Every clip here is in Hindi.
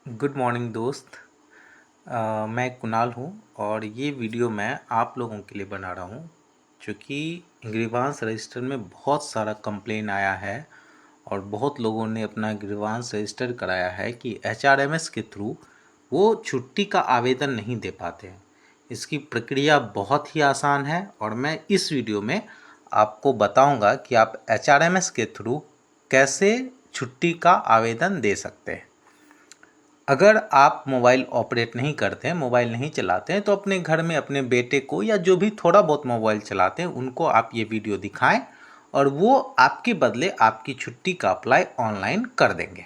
गुड मॉर्निंग दोस्त। मैं कुणाल हूँ और ये वीडियो मैं आप लोगों के लिए बना रहा हूँ क्योंकि ग्रीवांस रजिस्टर में बहुत सारा कंप्लेन आया है और बहुत लोगों ने अपना ग्रीवांस रजिस्टर कराया है कि एचआरएमएस के थ्रू वो छुट्टी का आवेदन नहीं दे पाते हैं। इसकी प्रक्रिया बहुत ही आसान है और मैं इस वीडियो में आपको बताऊंगा कि आप एचआरएमएस के थ्रू कैसे छुट्टी का आवेदन दे सकते हैं। अगर आप मोबाइल ऑपरेट नहीं करते हैं, मोबाइल नहीं चलाते हैं, तो अपने घर में अपने बेटे को या जो भी थोड़ा बहुत मोबाइल चलाते हैं उनको आप ये वीडियो दिखाएं और वो आपके बदले आपकी छुट्टी का अप्लाई ऑनलाइन कर देंगे।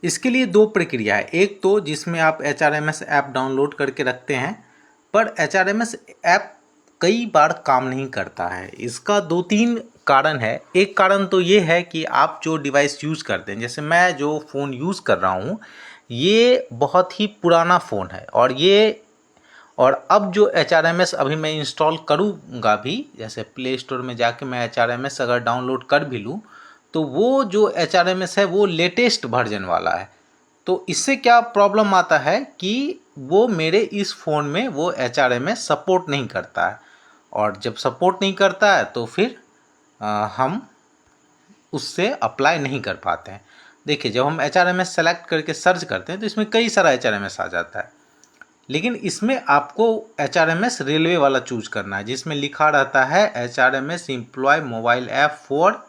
इसके लिए दो प्रक्रिया है। एक तो जिसमें आप एचआरएमएस ऐप डाउनलोड करके रखते हैं, पर एचआरएमएस ऐप कई बार काम नहीं करता है। इसका दो तीन कारण है। एक कारण तो ये है कि आप जो डिवाइस यूज़ करते हैं, जैसे मैं जो फ़ोन यूज़ कर रहा हूँ ये बहुत ही पुराना फ़ोन है और अब जो एचआरएमएस अभी मैं इंस्टॉल करूँगा भी, जैसे प्ले स्टोर में जाके मैं एचआरएमएस अगर डाउनलोड कर भी लूँ तो वो जो एचआरएमएस है वो लेटेस्ट वर्जन वाला है। तो इससे क्या प्रॉब्लम आता है कि वो मेरे इस फ़ोन में वो एचआरएमएस सपोर्ट नहीं करता है और जब सपोर्ट नहीं करता है तो फिर हम उससे अप्लाई नहीं कर पाते हैं। देखिए, जब हम एचआरएमएस सेलेक्ट करके सर्च करते हैं तो इसमें कई सारा एचआरएमएस आ जाता है, लेकिन इसमें आपको एचआरएमएस रेलवे वाला चूज करना है जिसमें लिखा रहता है HRMS employee mobile app for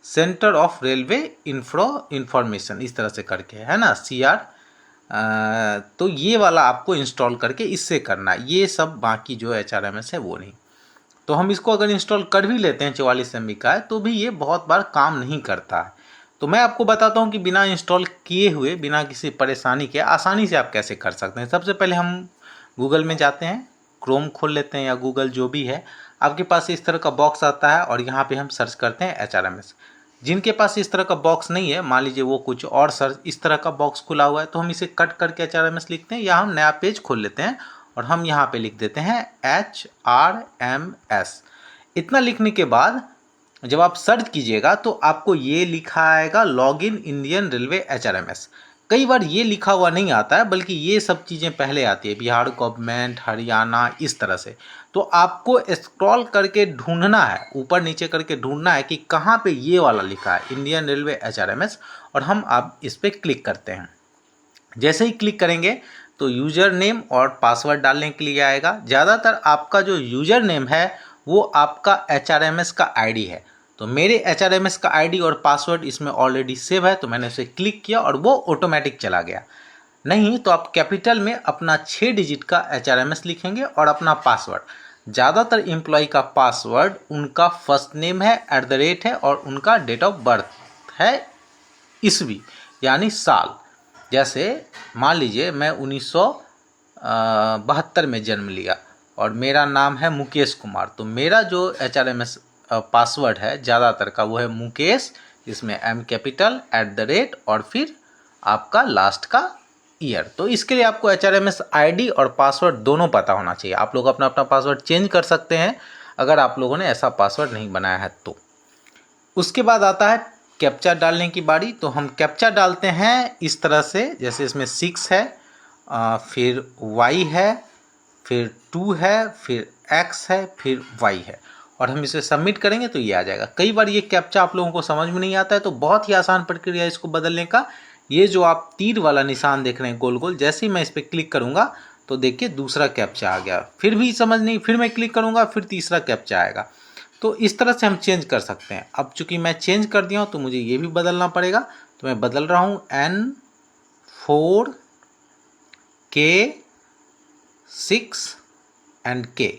centre of railway information, इस तरह से करके है ना, CR। तो ये वाला आपको इंस्टॉल करके इससे करना है। ये सब बाकी जो एचआरएमएस है वो नहीं। तो हम इसको अगर इंस्टॉल कर भी लेते हैं 44 MB का है तो भी ये बहुत बार काम नहीं करता है। तो मैं आपको बताता हूँ कि बिना इंस्टॉल किए हुए, बिना किसी परेशानी के आसानी से आप कैसे कर सकते हैं। सबसे पहले हम गूगल में जाते हैं, क्रोम खोल लेते हैं या गूगल जो भी है, आपके पास इस तरह का बॉक्स आता है और यहाँ पे हम सर्च करते हैं एचआरएमएस। जिनके पास इस तरह का बॉक्स नहीं है, मान लीजिए वो कुछ और सर्च इस तरह का बॉक्स खुला हुआ है, तो हम इसे कट करके एचआरएमएस लिखते हैं या हम नया पेज खोल लेते हैं और हम यहाँ पे लिख देते हैं HRMS। इतना लिखने के बाद जब आप सर्च कीजिएगा तो आपको ये लिखा आएगा लॉगिन इंडियन रेलवे एचआरएमएस। कई बार ये लिखा हुआ नहीं आता है, बल्कि ये सब चीज़ें पहले आती है, बिहार गवर्नमेंट, हरियाणा, इस तरह से। तो आपको स्क्रॉल करके ढूंढना है, ऊपर नीचे करके ढूंढना है कि कहाँ पे ये वाला लिखा है इंडियन रेलवे एचआरएमएस, और हम अब इस पर क्लिक करते हैं। जैसे ही क्लिक करेंगे तो यूज़र नेम और पासवर्ड डालने के लिए आएगा। ज़्यादातर आपका जो यूज़र नेम है वो आपका एचआरएमएस का आईडी है। तो मेरे एचआरएमएस का आईडी और पासवर्ड इसमें ऑलरेडी सेव है, तो मैंने उसे क्लिक किया और वो ऑटोमेटिक चला गया। नहीं तो आप कैपिटल में अपना 6 डिजिट का एचआरएमएस लिखेंगे और अपना पासवर्ड। ज़्यादातर एम्प्लॉय का पासवर्ड उनका फर्स्ट नेम है, @ है और उनका डेट ऑफ बर्थ है, ईस्वी यानी साल। जैसे मान लीजिए मैं 1972 में जन्म लिया और मेरा नाम है मुकेश कुमार, तो मेरा जो एचआरएमएस पासवर्ड है ज़्यादातर का वो है मुकेश, इसमें M कैपिटल, @ और फिर आपका लास्ट का ईयर। तो इसके लिए आपको एचआरएमएस आईडी और पासवर्ड दोनों पता होना चाहिए। आप लोग अपना अपना पासवर्ड चेंज कर सकते हैं अगर आप लोगों ने ऐसा पासवर्ड नहीं बनाया है तो। उसके बाद आता है कैप्चा डालने की बारी। तो हम कैप्चा डालते हैं इस तरह से, जैसे इसमें 6 है, फिर Y है, फिर 2 है, फिर X है, फिर Y है, और हम इसे सबमिट करेंगे तो ये आ जाएगा। कई बार ये कैप्चा आप लोगों को समझ में नहीं आता है, तो बहुत ही आसान प्रक्रिया है इसको बदलने का। ये जो आप तीर वाला निशान देख रहे हैं गोल गोल, जैसे ही मैं इस पर क्लिक करूँगा तो देखिए दूसरा कैप्चा आ गया। फिर भी समझ नहीं, फिर मैं क्लिक करूँगा, फिर तीसरा कैप्चा आएगा। तो इस तरह से हम चेंज कर सकते हैं। अब चूंकि मैं चेंज कर दिया हूँ तो मुझे ये भी बदलना पड़ेगा, तो मैं बदल रहा हूँ N4K6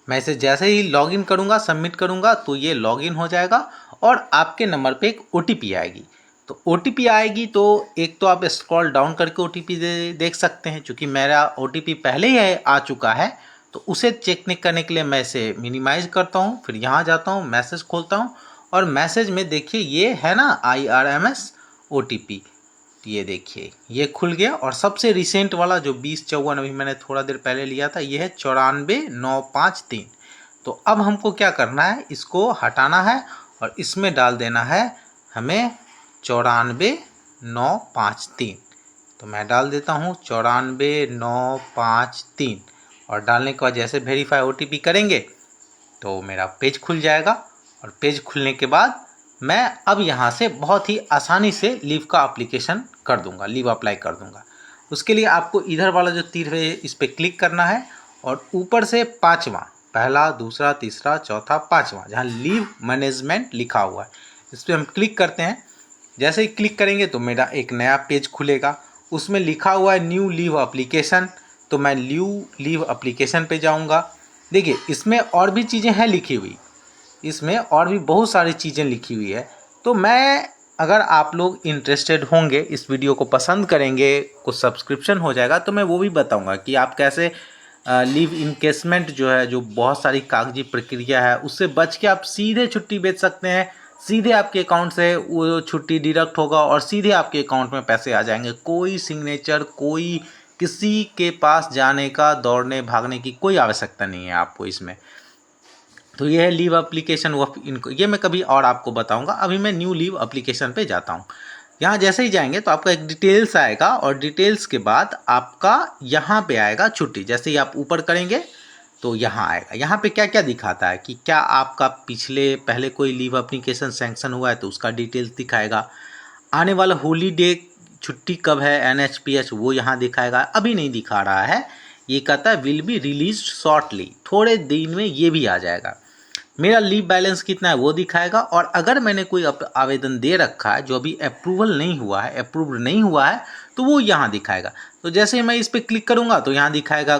मैं इसे जैसे ही लॉगिन करूँगा, सबमिट करूँगा, तो ये लॉगिन हो जाएगा और आपके नंबर पे एक OTP आएगी। तो OTP आएगी तो एक तो आप स्क्रॉल डाउन करके OTP देख सकते हैं। चूँकि मेरा OTP पहले ही आ चुका है तो उसे चेक करने के लिए मैं इसे मिनिमाइज करता हूँ, फिर यहाँ जाता हूँ, मैसेज खोलता हूँ और मैसेज में देखिए ये है ना IRMS OTP, ये देखिए ये खुल गया। और सबसे रिसेंट वाला जो 2054 अभी मैंने थोड़ा देर पहले लिया था, ये है 94953। तो अब हमको क्या करना है, इसको हटाना है और इसमें डाल देना है हमें 94953। तो मैं डाल देता हूँ 94,953 और डालने के बाद जैसे वेरीफाई OTP करेंगे तो मेरा पेज खुल जाएगा। और पेज खुलने के बाद मैं अब यहाँ से बहुत ही आसानी से लीव का एप्लीकेशन कर दूँगा, लीव अप्लाई कर दूँगा। उसके लिए आपको इधर वाला जो तीर है इस पर क्लिक करना है और ऊपर से 5वां, पहला, दूसरा, तीसरा, चौथा, 5वां, जहाँ लीव मैनेजमेंट लिखा हुआ है, इस पर हम क्लिक करते हैं। जैसे ही क्लिक करेंगे तो मेरा एक नया पेज खुलेगा, उसमें लिखा हुआ है न्यू लीव एप्लीकेशन। तो मैं न्यू लीव एप्लीकेशन पे जाऊंगा। देखिए इसमें और भी चीज़ें हैं लिखी हुई, इसमें और भी बहुत सारी चीज़ें लिखी हुई है। तो मैं, अगर आप लोग इंटरेस्टेड होंगे, इस वीडियो को पसंद करेंगे, कुछ सब्सक्रिप्शन हो जाएगा तो मैं वो भी बताऊंगा कि आप कैसे लीव इनकेसमेंट जो है, जो बहुत सारी कागजी प्रक्रिया है, उससे बच के आप सीधे छुट्टी बेच सकते हैं। सीधे आपके अकाउंट से वो छुट्टी डिडक्ट होगा और सीधे आपके अकाउंट में पैसे आ जाएंगे। कोई सिग्नेचर, कोई किसी के पास जाने का, दौड़ने भागने की कोई आवश्यकता नहीं है आपको इसमें। तो ये है लीव एप्लीकेशन, वो इनको ये मैं कभी और आपको बताऊंगा। अभी मैं न्यू लीव एप्लीकेशन पे जाता हूँ। यहाँ जैसे ही जाएंगे तो आपका एक डिटेल्स आएगा और डिटेल्स के बाद आपका यहाँ पे आएगा छुट्टी। जैसे ही आप ऊपर करेंगे तो यहाँ आएगा। यहाँ पे क्या क्या दिखाता है कि क्या आपका पहले कोई लीव एप्लीकेशन सैंक्शन हुआ है तो उसका डिटेल्स दिखाएगा। आने वाला हॉलीडे छुट्टी कब है, NHPH, वो यहाँ दिखाएगा। अभी नहीं दिखा रहा है, ये कहता है विल बी रिलीज शॉर्टली, थोड़े दिन में ये भी आ जाएगा। मेरा लीव बैलेंस कितना है वो दिखाएगा। और अगर मैंने कोई आवेदन दे रखा है जो अभी अप्रूवल नहीं हुआ है, अप्रूव्ड नहीं हुआ है, तो वो यहाँ दिखाएगा। तो जैसे मैं इस पर क्लिक करूँगा तो यहाँ दिखाएगा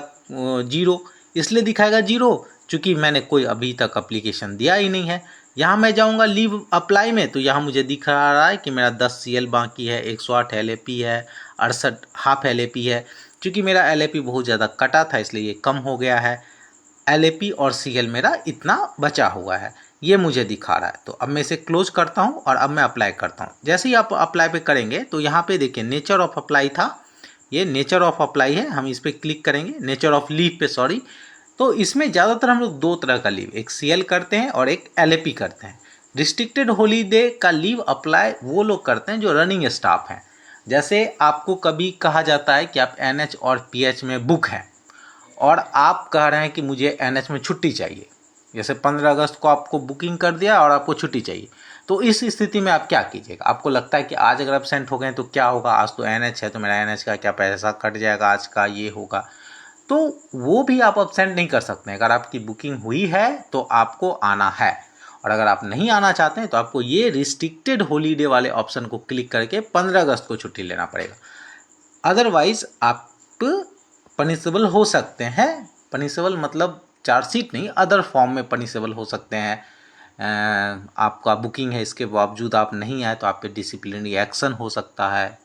0। इसलिए दिखाएगा 0 क्योंकि मैंने कोई अभी तक एप्लीकेशन दिया ही नहीं है। यहाँ मैं जाऊँगा लीव अप्लाई में तो यहाँ मुझे दिख रहा है कि मेरा 10 CL बाकी है, 108 LAP है, 68 हाफ LAP है। क्योंकि मेरा LAP बहुत ज़्यादा कटा था इसलिए ये कम हो गया है। LAP और CL मेरा इतना बचा हुआ है, ये मुझे दिखा रहा है। तो अब मैं इसे क्लोज करता हूँ और अब मैं अप्लाई करता हूँ। जैसे ही आप अप्लाई पे करेंगे तो यहाँ पे देखिए नेचर ऑफ अप्लाई था, ये नेचर ऑफ अप्लाई है। हम इस पर क्लिक करेंगे, नेचर ऑफ लीव पे, सॉरी। तो इसमें ज़्यादातर हम लोग 2 तरह का लीव, एक CL करते हैं और एक LAP करते हैं। रिस्ट्रिक्टेड हॉलीडे का लीव अप्लाई वो लोग करते हैं जो रनिंग स्टाफ हैं। जैसे आपको कभी कहा जाता है कि आप NH और PH में बुक हैं और आप कह रहे हैं कि मुझे NH में छुट्टी चाहिए। जैसे 15 अगस्त को आपको बुकिंग कर दिया और आपको छुट्टी चाहिए, तो इस स्थिति में आप क्या कीजिएगा? आपको लगता है कि आज अगर एब्सेंट हो गए तो क्या होगा, आज तो NH है तो मेरा NH का क्या पैसा कट जाएगा, आज का ये होगा। तो वो भी आप एब्सेंट नहीं कर सकते हैं। अगर आपकी बुकिंग हुई है तो आपको आना है, और अगर आप नहीं आना चाहते हैं तो आपको ये रिस्ट्रिक्टेड हॉलीडे वाले ऑप्शन को क्लिक करके 15 अगस्त को छुट्टी लेना पड़ेगा। अदरवाइज आप पनिशेबल हो सकते हैं। पनिशेबल मतलब चार्जशीट नहीं, अदर फॉर्म में पनिशेबल हो सकते हैं। आपका बुकिंग है, इसके बावजूद आप नहीं आए तो आप पे डिसिप्लिनरी एक्शन हो सकता है।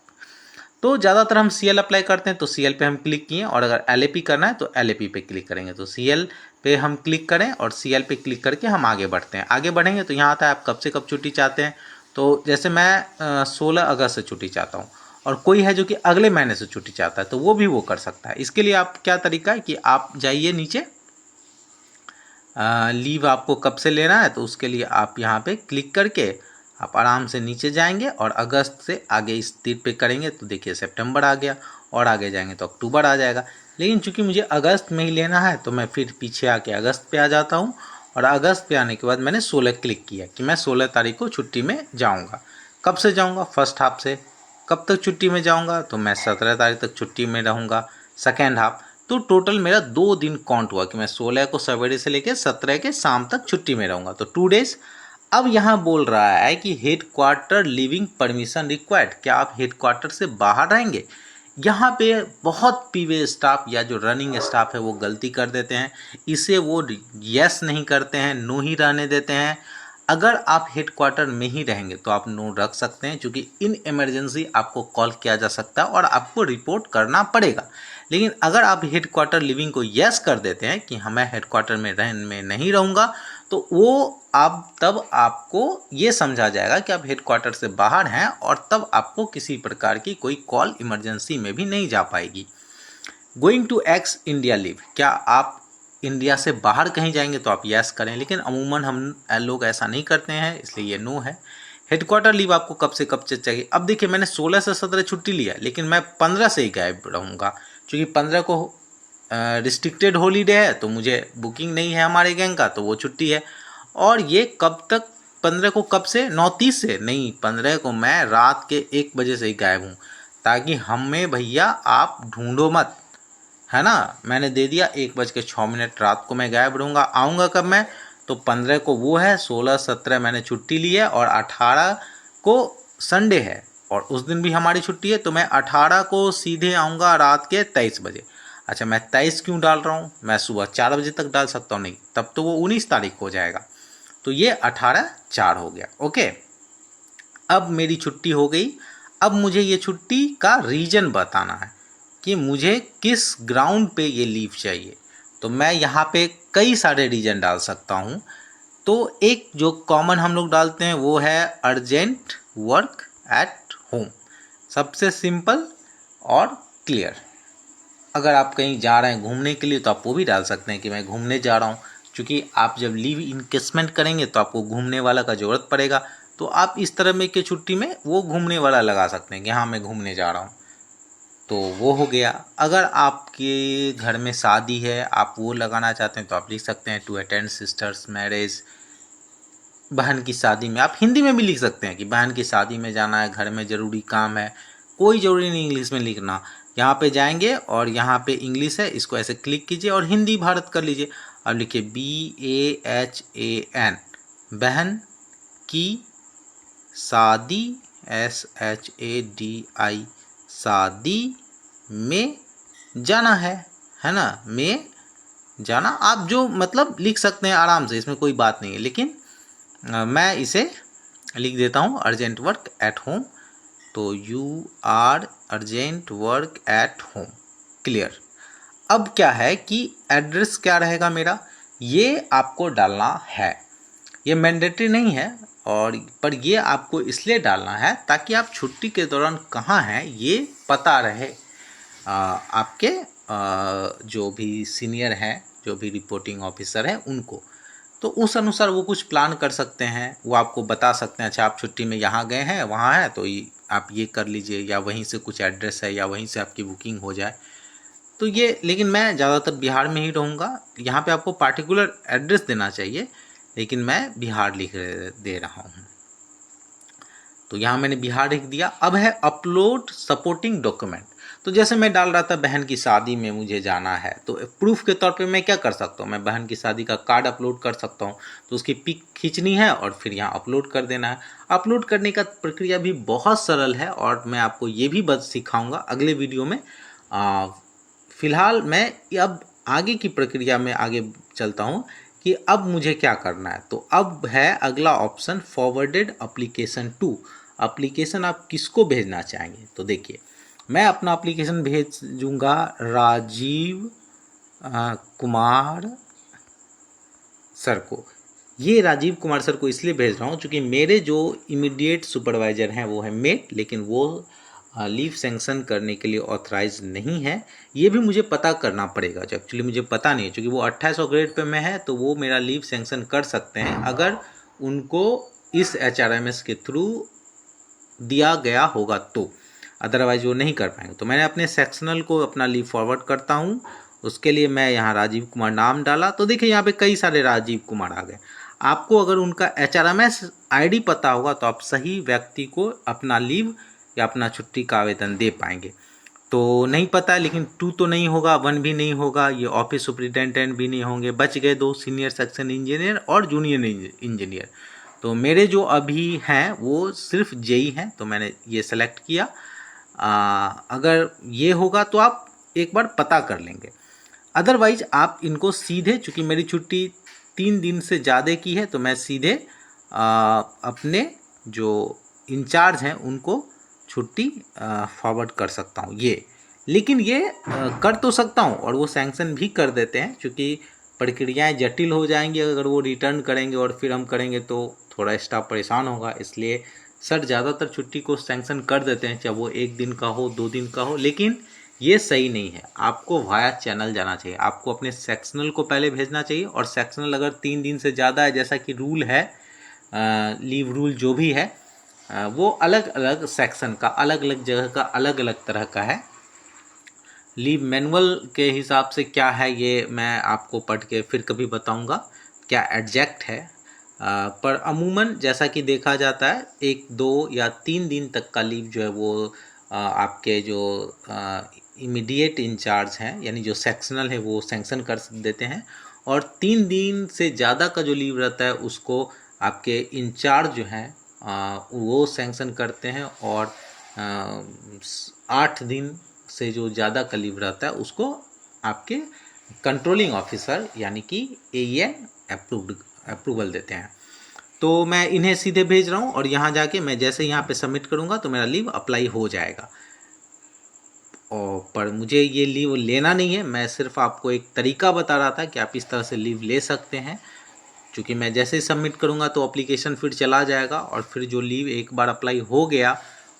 तो ज़्यादातर हम CL अप्लाई करते हैं तो CL पे हम क्लिक किए, और अगर LAP करना है तो LAP पे क्लिक करेंगे। तो CL पे हम क्लिक करें और CL पे क्लिक करके हम आगे बढ़ते हैं। आगे बढ़ेंगे तो यहाँ आता है आप कब से कब छुट्टी चाहते हैं। तो जैसे मैं 16 अगस्त से छुट्टी चाहता हूँ, और कोई है जो कि अगले महीने से छुट्टी चाहता है तो वो भी वो कर सकता है। इसके लिए आप क्या तरीका है कि आप जाइए नीचे, लीव आपको कब से लेना है तो उसके लिए आप यहाँ पे क्लिक करके आप आराम से नीचे जाएंगे और अगस्त से आगे इस तीर पे करेंगे तो देखिए सितंबर आ गया, और आगे जाएंगे तो अक्टूबर आ जाएगा। लेकिन चूंकि मुझे अगस्त में ही लेना है तो मैं फिर पीछे आके अगस्त पे आ जाता हूँ, और अगस्त पे आने के बाद मैंने 16 क्लिक किया कि मैं 16 तारीख को छुट्टी में जाऊँगा। कब से जाऊँगा? फर्स्ट हाफ से। कब तक छुट्टी में जाऊँगा? तो मैं 17 तारीख तक छुट्टी में रहूँगा, सेकेंड हाफ। तो टोटल मेरा 2 दिन काउंट हुआ कि मैं 16 को सवेरे से लेकर 17 के शाम तक छुट्टी में रहूँगा, तो 2 डेज। अब यहाँ बोल रहा है कि head quarter living permission required, क्या आप हेड क्वार्टर से बाहर रहेंगे? यहाँ पे बहुत पीवे स्टाफ या जो रनिंग स्टाफ है वो गलती कर देते हैं, इसे वो यस नहीं करते हैं, नो ही रहने देते हैं। अगर आप हेड क्वार्टर में ही रहेंगे तो आप नो रख सकते हैं, क्योंकि इन इमरजेंसी आपको कॉल किया जा सकता है और आपको रिपोर्ट करना पड़ेगा। लेकिन अगर आप हेड क्वार्टर लिविंग को यस कर देते हैं कि मैं हेड क्वार्टर में नहीं रहूँगा, तो वो तब आपको ये समझा जाएगा कि आप हेड क्वार्टर से बाहर हैं, और तब आपको किसी प्रकार की कोई कॉल इमरजेंसी में भी नहीं जा पाएगी। Going to ex India leave, क्या आप इंडिया से बाहर कहीं जाएंगे तो आप यस करें, लेकिन अमूमन हम लोग ऐसा नहीं करते हैं इसलिए ये नो है। हेडक्वार्टर लीव आपको कब से कब से चाहिए। अब देखिए मैंने 16 से 17 छुट्टी लिया, लेकिन मैं 15 से ही गायब रहूँगा, क्योंकि 15 को रिस्ट्रिक्टेड हॉलीडे है, तो मुझे बुकिंग नहीं है हमारे गैंग का, तो वो छुट्टी है। और ये कब तक, 15 को कब से, 9:30 से नहीं, 15 को मैं रात के 1 बजे से ही गायब हूँ, ताकि हमें भैया आप ढूंढो मत, है ना। मैंने दे दिया 1:06 रात को मैं गायब रहूँगा। आऊँगा कब मैं, तो 15 को वो है, 16 17 मैंने छुट्टी ली है, और 18 को संडे है और उस दिन भी हमारी छुट्टी है, तो मैं 18 को सीधे आऊँगा रात के 23 बजे। अच्छा, मैं 23 क्यों डाल रहा हूँ, मैं सुबह 4 बजे तक डाल सकता हूँ, नहीं तब तो वो 19 तारीख हो जाएगा, तो ये 18/4 हो गया। ओके, अब मेरी छुट्टी हो गई। अब मुझे ये छुट्टी का रीज़न बताना है कि मुझे किस ग्राउंड पे ये लीव चाहिए। तो मैं यहाँ पे कई सारे रीज़न डाल सकता हूँ। तो एक जो कॉमन हम लोग डालते हैं वो है अर्जेंट वर्क एट होम, सबसे सिंपल और क्लियर। अगर आप कहीं जा रहे हैं घूमने के लिए तो आप वो भी डाल सकते हैं कि मैं घूमने जा रहा हूँ, क्योंकि आप जब लीव इनकेसमेंट करेंगे तो आपको घूमने वाला का ज़रूरत पड़ेगा, तो आप इस तरह में की छुट्टी में वो घूमने वाला लगा सकते हैं कि हाँ मैं घूमने जा रहा हूँ, तो वो हो गया। अगर आपके घर में शादी है, आप वो लगाना चाहते हैं, तो आप लिख सकते हैं टू अटेंड सिस्टर्स मैरिज, बहन की शादी में। आप हिंदी में भी लिख सकते हैं कि बहन की शादी में जाना है, घर में ज़रूरी काम है, कोई ज़रूरी नहीं इंग्लिश में लिखना। यहाँ पे जाएंगे और यहाँ पे इंग्लिश है, इसको ऐसे क्लिक कीजिए और हिंदी भारत कर लीजिए। अब लिखिए BAHAN, बहन की शादी, SHADI, शादी में जाना है ना, में जाना। आप जो मतलब लिख सकते हैं आराम से, इसमें कोई बात नहीं है, लेकिन मैं इसे लिख देता हूँ अर्जेंट वर्क एट होम, तो you are urgent work at home, clear. अब क्या है कि एड्रेस क्या रहेगा मेरा, ये आपको डालना है। ये मैंडेटरी नहीं है, और पर ये आपको इसलिए डालना है ताकि आप छुट्टी के दौरान कहाँ हैं ये पता रहे। आपके जो भी सीनियर हैं, जो भी रिपोर्टिंग ऑफिसर हैं, उनको, तो उस अनुसार वो कुछ प्लान कर सकते हैं, वो आपको बता सकते हैं अच्छा आप छुट्टी में यहाँ गए हैं, वहाँ है, तो आप ये कर लीजिए, या वहीं से कुछ एड्रेस है, या वहीं से आपकी बुकिंग हो जाए। तो ये, लेकिन मैं ज़्यादातर बिहार में ही रहूँगा। यहाँ पे आपको पार्टिकुलर एड्रेस देना चाहिए, लेकिन मैं बिहार लिख दे रहा हूँ, तो यहाँ मैंने बिहार लिख दिया। अब है अपलोड सपोर्टिंग डॉक्यूमेंट। तो जैसे मैं डाल रहा था बहन की शादी में मुझे जाना है, तो प्रूफ के तौर पे मैं क्या कर सकता हूँ, मैं बहन की शादी का कार्ड अपलोड कर सकता हूँ। तो उसकी पिक खींचनी है और फिर यहाँ अपलोड कर देना है। अपलोड करने का प्रक्रिया भी बहुत सरल है, और मैं आपको ये भी बस सिखाऊंगा अगले वीडियो में। फ़िलहाल मैं अब आगे की प्रक्रिया में आगे चलता हूँ कि अब मुझे क्या करना है। तो अब है अगला option, forwarded application to. Application आप किसको भेजना चाहेंगे, तो देखिए मैं अपना एप्लीकेशन भेजूँगा राजीव कुमार सर को। ये राजीव कुमार सर को इसलिए भेज रहा हूँ क्योंकि मेरे जो इमीडिएट सुपरवाइज़र हैं वो है मेट, लेकिन वो लीव सेंक्शन करने के लिए ऑथराइज नहीं है। ये भी मुझे पता करना पड़ेगा, जो एक्चुअली मुझे पता नहीं है, क्योंकि वो 2800 ग्रेड पे में है, तो वो मेरा लीव सेंक्शन कर सकते हैं अगर उनको इस HRMS के थ्रू दिया गया होगा, तो अदरवाइज वो नहीं कर पाएंगे। तो मैंने अपने सेक्शनल को अपना लीव फॉरवर्ड करता हूँ, उसके लिए मैं यहाँ राजीव कुमार नाम डाला, तो देखिए यहाँ पे कई सारे राजीव कुमार आ गए। आपको अगर उनका HRMS ID पता होगा तो आप सही व्यक्ति को अपना लीव या अपना छुट्टी का आवेदन दे पाएंगे। तो नहीं पता है, लेकिन 2 तो नहीं होगा, 1 भी नहीं होगा, ये ऑफिस सुपरिटेंडेंट भी नहीं होंगे, बच गए 2 सीनियर सेक्शन इंजीनियर और जूनियर इंजीनियर। तो मेरे जो अभी हैं वो सिर्फ जेई हैं, तो मैंने ये सेलेक्ट किया। अगर ये होगा तो आप एक बार पता कर लेंगे, अदरवाइज आप इनको सीधे, चूँकि मेरी छुट्टी 3 दिन से ज़्यादा की है, तो मैं सीधे अपने जो इंचार्ज हैं उनको छुट्टी फॉरवर्ड कर सकता हूँ ये। लेकिन ये कर तो सकता हूँ और वो सैंक्शन भी कर देते हैं, क्योंकि प्रक्रियाएं जटिल हो जाएंगी अगर वो रिटर्न करेंगे और फिर हम करेंगे तो थोड़ा स्टाफ परेशान होगा। इसलिए सर ज़्यादातर छुट्टी को सैंक्शन कर देते हैं, चाहे वो 1 दिन का हो 2 दिन का हो, लेकिन ये सही नहीं है। आपको वाया चैनल जाना चाहिए, आपको अपने सेक्शनल को पहले भेजना चाहिए, और सेक्शनल अगर 3 दिन से ज़्यादा है, जैसा कि रूल है, लीव रूल जो भी है, वो अलग अलग सेक्शन का, अलग अलग जगह का, अलग अलग तरह का है। लीव मैनुअल के हिसाब से क्या है ये मैं आपको पढ़ के फिर कभी बताऊंगा क्या एग्जैक्ट है। पर अमूमन जैसा कि देखा जाता है 1, 2 या 3 दिन तक का लीव जो है वो आपके जो इमीडिएट इंचार्ज हैं यानी जो सेक्शनल है वो सैंक्शन कर देते हैं, और 3 दिन से ज़्यादा का जो लीव रहता है उसको आपके इंचार्ज जो हैं वो सैंक्शन करते हैं, और 8 दिन से जो ज़्यादा का लीव रहता है उसको आपके कंट्रोलिंग ऑफिसर यानी कि AEN अप्रूवल देते हैं। तो मैं इन्हें सीधे भेज रहा हूँ और यहाँ जाके मैं जैसे यहाँ पे सबमिट करूँगा तो मेरा लीव अप्लाई हो जाएगा। और पर मुझे ये लीव लेना नहीं है, मैं सिर्फ आपको एक तरीका बता रहा था कि आप इस तरह से लीव ले सकते हैं। क्योंकि मैं जैसे ही सबमिट करूँगा तो एप्लीकेशन फिर चला जाएगा, और फिर जो लीव एक बार अप्लाई हो गया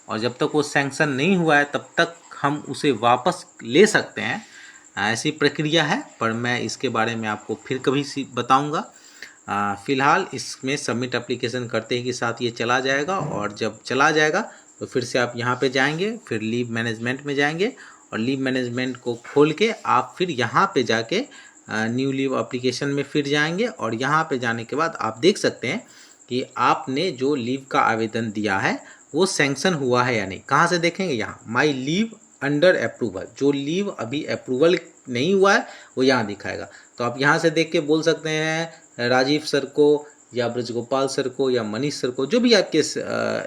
और जब तक वो सैंक्शन नहीं हुआ है तब तक हम उसे वापस ले सकते हैं, ऐसी प्रक्रिया है। पर मैं इसके बारे में आपको फिर कभी बताऊँगा। फ़िलहाल इसमें सबमिट एप्लीकेशन करते ही के साथ ये चला जाएगा, और जब चला जाएगा तो फिर से आप यहाँ पे जाएंगे, फिर लीव मैनेजमेंट में जाएंगे, और लीव मैनेजमेंट को खोल के आप फिर यहाँ पे जाके न्यू लीव एप्लीकेशन में फिर जाएंगे, और यहाँ पे जाने के बाद आप देख सकते हैं कि आपने जो लीव का आवेदन दिया है वो सैंक्शन हुआ है या नहीं। कहाँ से देखेंगे? यहाँ माई लीव अंडर अप्रूवल, जो लीव अभी अप्रूवल नहीं हुआ है वो यहाँ दिखाएगा। तो आप यहाँ से देख के बोल सकते हैं राजीव सर को या ब्रजगोपाल सर को या मनीष सर को, जो भी आपके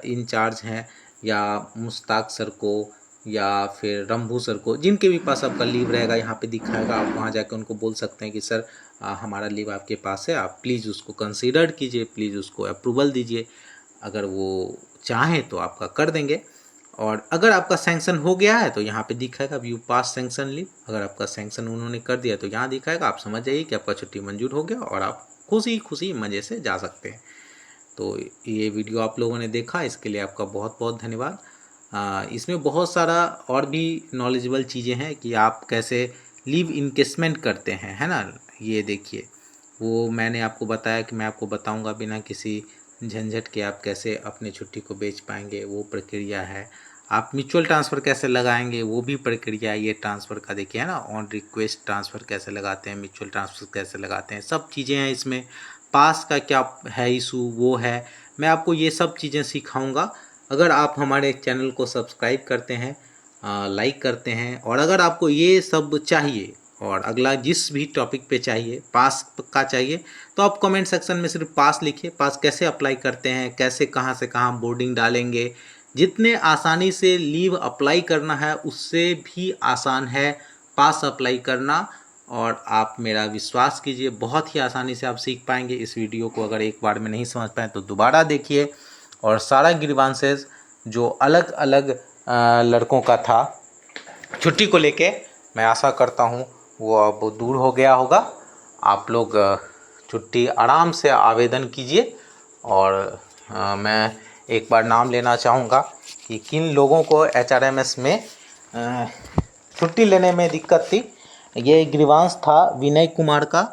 इंचार्ज हैं, या मुश्ताक सर को या फिर रंभू सर को, जिनके भी पास आपका लीव रहेगा यहाँ पे दिखाएगा। आप वहाँ जाकर उनको बोल सकते हैं कि सर हमारा लीव आपके पास है, आप प्लीज़ उसको कंसीडर कीजिए, प्लीज़ उसको अप्रूवल दीजिए। अगर वो चाहें तो आपका कर देंगे, और अगर आपका सैंक्शन हो गया है तो यहाँ पे दिखाएगा व्यू पास सैंक्शन लीव। अगर आपका सैंक्शन उन्होंने कर दिया तो यहाँ दिखाएगा, आप समझ जाइए कि आपका छुट्टी मंजूर हो गया और आप खुशी खुशी मज़े से जा सकते हैं। तो ये वीडियो आप लोगों ने देखा, इसके लिए आपका बहुत बहुत धन्यवाद। इसमें बहुत सारा और भी नॉलेजेबल चीज़ें हैं कि आप कैसे लीव इनकेसमेंट करते हैं, है ना। ये देखिए, वो मैंने आपको बताया कि मैं आपको बताऊंगा बिना किसी झंझट के आप कैसे अपने छुट्टी को बेच पाएंगे, वो प्रक्रिया है। आप म्यूचुअल ट्रांसफ़र कैसे लगाएंगे वो भी प्रक्रिया है। ये ट्रांसफ़र का देखिए है ना, ऑन रिक्वेस्ट ट्रांसफ़र कैसे लगाते हैं, म्यूचुअल ट्रांसफ़र कैसे लगाते हैं, सब चीज़ें हैं इसमें। पास का क्या है इशू वो है, मैं आपको ये सब चीज़ें सिखाऊंगा। अगर आप हमारे चैनल को सब्सक्राइब करते हैं, लाइक करते हैं, और अगर आपको ये सब चाहिए और अगला जिस भी टॉपिक पे चाहिए, पास का चाहिए, तो आप कमेंट सेक्शन में सिर्फ पास लिखिए। पास कैसे अप्लाई करते हैं, कैसे कहाँ से कहाँ बोर्डिंग डालेंगे, जितने आसानी से लीव अप्लाई करना है उससे भी आसान है पास अप्लाई करना। और आप मेरा विश्वास कीजिए, बहुत ही आसानी से आप सीख पाएंगे। इस वीडियो को अगर एक बार में नहीं समझ पाए तो दोबारा देखिए, और सारा ग्रीवांसेस जो अलग अलग लड़कों का था छुट्टी को लेके, मैं आशा करता हूँ वो अब दूर हो गया होगा। आप लोग छुट्टी आराम से आवेदन कीजिए। और मैं एक बार नाम लेना चाहूँगा कि किन लोगों को HRMS में छुट्टी लेने में दिक्कत थी। ये ग्रीवांस था विनय कुमार का,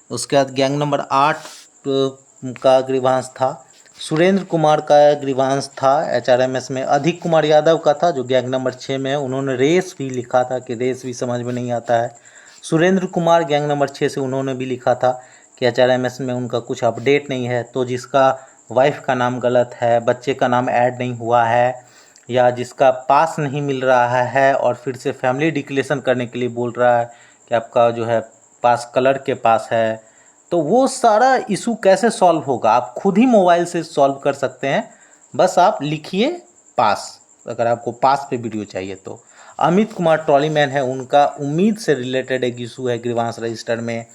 उसके बाद गैंग नंबर 8 का ग्रीवांस था सुरेंद्र कुमार का, ग्रीवांस था HRMS में अधिक कुमार यादव का था जो गैंग नंबर 6 में है। उन्होंने रेस भी लिखा था कि रेस भी समझ में नहीं आता है। सुरेंद्र कुमार गैंग नंबर 6 से उन्होंने भी लिखा था कि HRMS में उनका कुछ अपडेट नहीं है। तो जिसका वाइफ का नाम गलत है, बच्चे का नाम ऐड नहीं हुआ है, या जिसका पास नहीं मिल रहा है और फिर से फैमिली डिक्लेरेशन करने के लिए बोल रहा है कि आपका जो है पास कलर के पास है, तो वो सारा इशू कैसे सॉल्व होगा आप खुद ही मोबाइल से सॉल्व कर सकते हैं। बस आप लिखिए पास, अगर आपको पास पे वीडियो चाहिए तो। अमित कुमार ट्रॉली मैन है, उनका उम्मीद से रिलेटेड एक इशू है ग्रीवांस रजिस्टर में।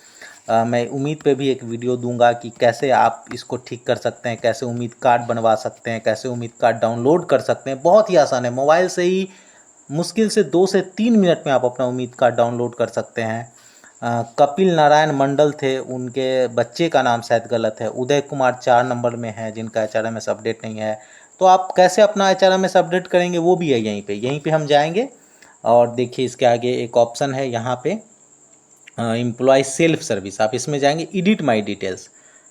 मैं उम्मीद पे भी एक वीडियो दूंगा कि कैसे आप इसको ठीक कर सकते हैं, कैसे उम्मीद कार्ड बनवा सकते हैं, कैसे उम्मीद कार्ड डाउनलोड कर सकते हैं। बहुत ही आसान है, मोबाइल से ही मुश्किल से 2 से 3 मिनट में आप अपना उम्मीद कार्ड डाउनलोड कर सकते हैं। कपिल नारायण मंडल थे, उनके बच्चे का नाम शायद गलत है। उदय कुमार 4 नंबर में है जिनका HRMS अपडेट नहीं है। तो आप कैसे अपना HRMS अपडेट करेंगे वो भी है यहीं पे हम जाएंगे। और देखिए इसके आगे एक ऑप्शन है यहाँ पे एम्प्लॉय सेल्फ सर्विस, आप इसमें जाएंगे एडिट माई डिटेल्स,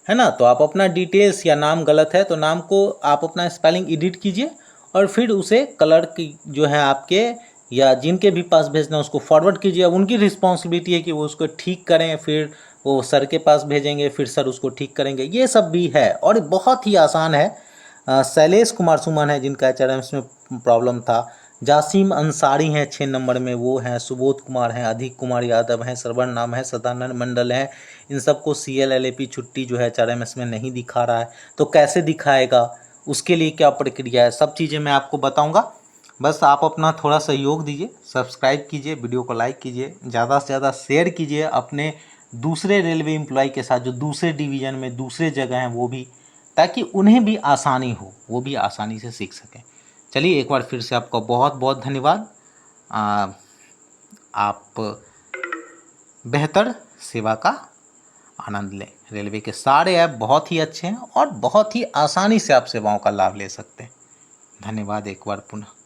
है ना। तो आप अपना डिटेल्स या नाम गलत है तो नाम को आप अपना स्पेलिंग एडिट कीजिए और फिर उसे कलर की जो है आपके या जिनके भी पास भेजना उसको फॉरवर्ड कीजिए। अब उनकी रिस्पॉन्सिबिलिटी है कि वो उसको ठीक करें, फिर वो सर के पास भेजेंगे, फिर सर उसको ठीक करेंगे। ये सब भी है और बहुत ही आसान है। शैलेश कुमार सुमन है जिनका HRMS में प्रॉब्लम था, जासिम अंसारी हैं 6 नंबर में, वो हैं, सुबोध कुमार हैं, अधिक कुमार यादव हैं, श्रवण नाम है, सदानंद मंडल हैं। इन सबको CLLAP छुट्टी जो है HRMS में नहीं दिखा रहा है, तो कैसे दिखाएगा, उसके लिए क्या प्रक्रिया है, सब चीज़ें मैं आपको बताऊंगा। बस आप अपना थोड़ा सहयोग दीजिए, सब्सक्राइब कीजिए, वीडियो को लाइक कीजिए, ज़्यादा से ज़्यादा शेयर कीजिए अपने दूसरे रेलवे एम्प्लॉय के साथ जो दूसरे डिवीज़न में दूसरे जगह हैं वो भी, ताकि उन्हें भी आसानी हो, वो भी आसानी से सीख सकें। चलिए एक बार फिर से आपका बहुत बहुत धन्यवाद। आप बेहतर सेवा का आनंद लें। रेलवे के सारे ऐप बहुत ही अच्छे हैं और बहुत ही आसानी से आप सेवाओं का लाभ ले सकते हैं। धन्यवाद एक बार पुनः।